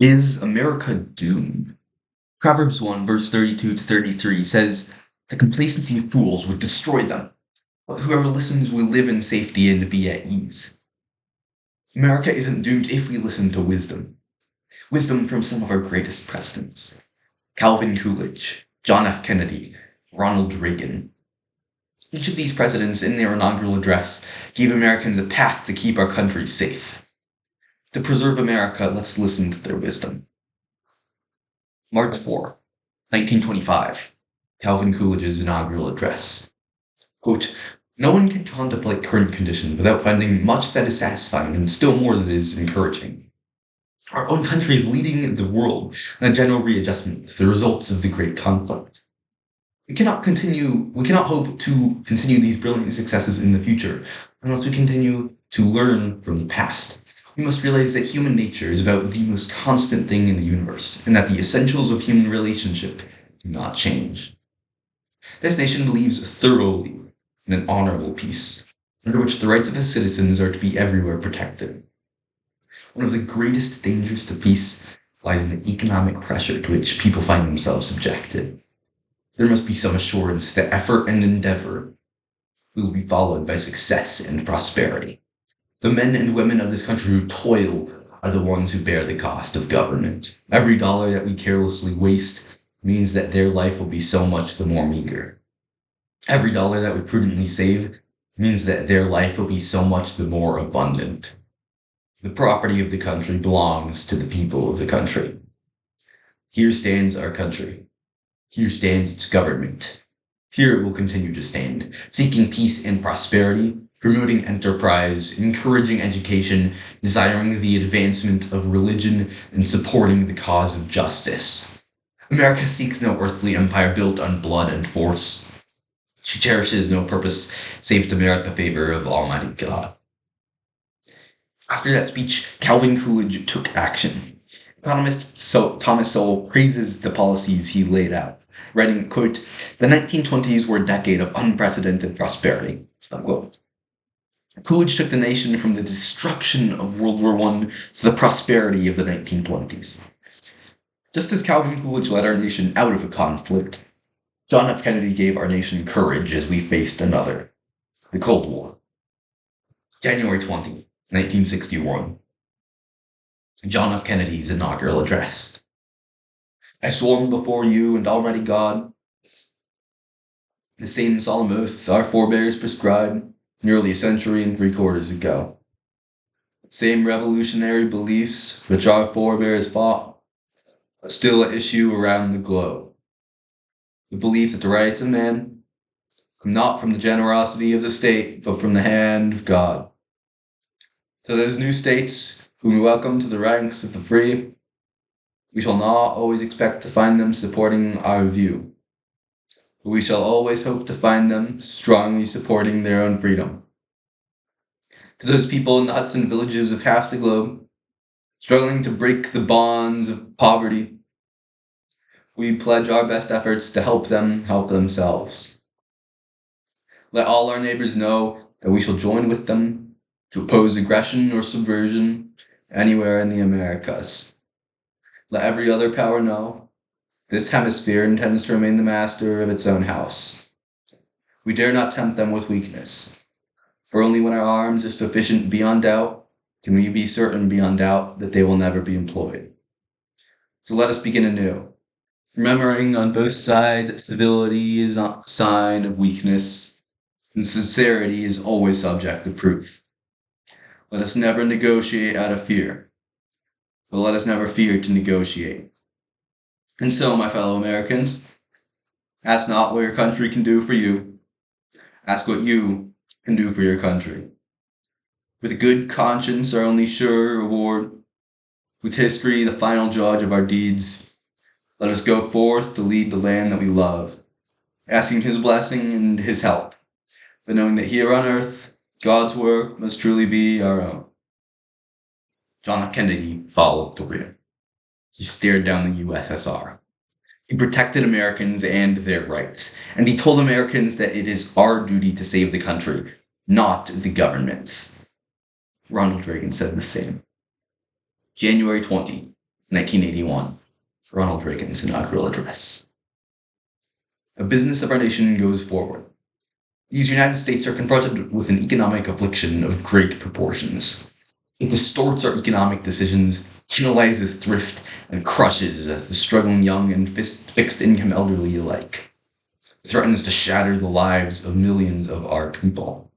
Is America doomed? Proverbs 1, verse 32 to 33 says, "The complacency of fools would destroy them, but whoever listens will live in safety and be at ease." America isn't doomed if we listen to wisdom. Wisdom from some of our greatest presidents: Calvin Coolidge, John F. Kennedy, Ronald Reagan. Each of these presidents, in their inaugural address, gave Americans a path to keep our country safe. To preserve America, let's listen to their wisdom. March 4, 1925, Calvin Coolidge's inaugural address. Quote, "No one can contemplate current conditions without finding much that is satisfying and still more that is encouraging. Our own country is leading the world in a general readjustment to the results of the great conflict. We cannot hope to continue these brilliant successes in the future unless we continue to learn from the past. We must realize that human nature is about the most constant thing in the universe, and that the essentials of human relationship do not change. This nation believes thoroughly in an honorable peace, under which the rights of its citizens are to be everywhere protected. One of the greatest dangers to peace lies in the economic pressure to which people find themselves subjected. There must be some assurance that effort and endeavor will be followed by success and prosperity. The men and women of this country who toil are the ones who bear the cost of government. Every dollar that we carelessly waste means that their life will be so much the more meager. Every dollar that we prudently save means that their life will be so much the more abundant. The property of the country belongs to the people of the country. Here stands our country. Here stands its government. Here it will continue to stand, seeking peace and prosperity, promoting enterprise, encouraging education, desiring the advancement of religion, and supporting the cause of justice. America seeks no earthly empire built on blood and force. She cherishes no purpose save to merit the favor of Almighty God." After that speech, Calvin Coolidge took action. Economist Thomas Sowell praises the policies he laid out, writing, quote, "The 1920s were a decade of unprecedented prosperity," unquote. Coolidge took the nation from the destruction of World War I to the prosperity of the 1920s. Just as Calvin Coolidge led our nation out of a conflict, John F. Kennedy gave our nation courage as we faced another, the Cold War. January 20, 1961. John F. Kennedy's inaugural address. "I sworn before you and Almighty God the same solemn oath our forebears prescribed nearly a century and 3/4 ago. The same revolutionary beliefs which our forebears fought are still at issue around the globe. The belief that the rights of man come not from the generosity of the state, but from the hand of God. To those new states whom we welcome to the ranks of the free, we shall not always expect to find them supporting our view, but we shall always hope to find them strongly supporting their own freedom. To those people in the huts and villages of half the globe, struggling to break the bonds of poverty, we pledge our best efforts to help them help themselves. Let all our neighbors know that we shall join with them to oppose aggression or subversion anywhere in the Americas. Let every other power know this hemisphere intends to remain the master of its own house. We dare not tempt them with weakness, for only when our arms are sufficient beyond doubt can we be certain beyond doubt that they will never be employed. So let us begin anew, remembering on both sides that civility is not a sign of weakness, and sincerity is always subject to proof. Let us never negotiate out of fear, but let us never fear to negotiate. And so, my fellow Americans, ask not what your country can do for you. Ask what you can do for your country. With good conscience, our only sure reward, with history the final judge of our deeds, let us go forth to lead the land that we love, asking his blessing and his help, but knowing that here on earth, God's work must truly be our own." John F. Kennedy followed the rear. He stared down the USSR. He protected Americans and their rights, and he told Americans that it is our duty to save the country, not the government's. Ronald Reagan said the same. January 20, 1981, Ronald Reagan's inaugural address. The business of our nation goes forward. These United States are confronted with an economic affliction of great proportions. It distorts our economic decisions, penalizes thrift, and crushes the struggling young and fixed-income elderly alike. It threatens to shatter the lives of millions of our people.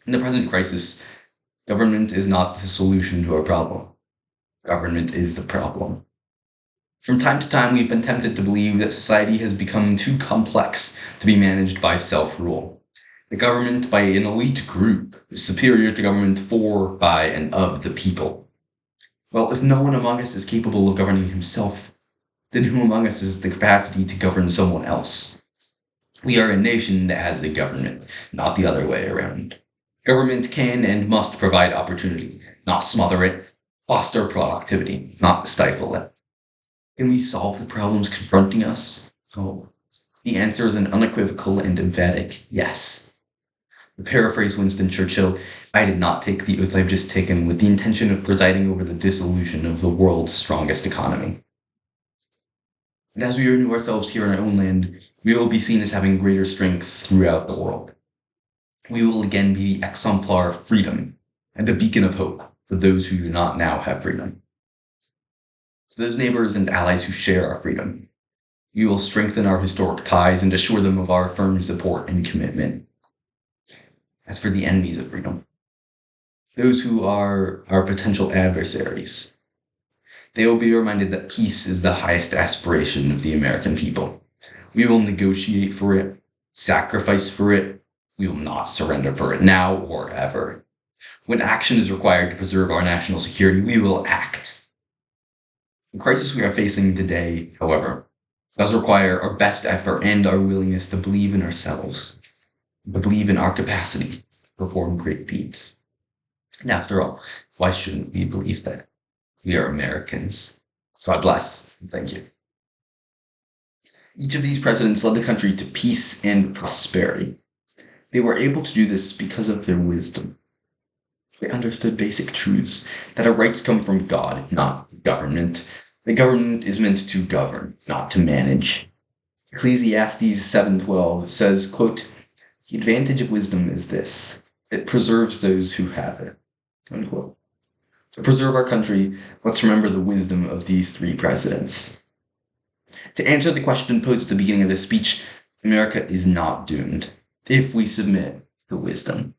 In the present crisis, government is not the solution to our problem. Government is the problem. From time to time, we've been tempted to believe that society has become too complex to be managed by self-rule. The government by an elite group is superior to government for, by, and of the people. Well, if no one among us is capable of governing himself, then who among us has the capacity to govern someone else? We are a nation that has a government, not the other way around. Government can and must provide opportunity, not smother it, foster productivity, not stifle it. Can we solve the problems confronting us? Oh, the answer is an unequivocal and emphatic yes. To paraphrase Winston Churchill, I did not take the oath I've just taken with the intention of presiding over the dissolution of the world's strongest economy. And as we renew ourselves here in our own land, we will be seen as having greater strength throughout the world. We will again be the exemplar of freedom and a beacon of hope for those who do not now have freedom. To those neighbors and allies who share our freedom, we will strengthen our historic ties and assure them of our firm support and commitment. As for the enemies of freedom, those who are our potential adversaries, they will be reminded that peace is the highest aspiration of the American people. We will negotiate for it, sacrifice for it. We will not surrender for it now or ever. When action is required to preserve our national security, we will act. The crisis we are facing today, however, does require our best effort and our willingness to believe in ourselves, to believe in our capacity to perform great deeds. And after all, why shouldn't we believe that? We are Americans. God bless. Thank you. Each of these presidents led the country to peace and prosperity. They were able to do this because of their wisdom. They understood basic truths, that our rights come from God, not government. The government is meant to govern, not to manage. Ecclesiastes 7:12 says, quote, "The advantage of wisdom is this, it preserves those who have it." Unquote. To preserve our country, let's remember the wisdom of these three presidents. To answer the question posed at the beginning of this speech, America is not doomed if we submit to wisdom.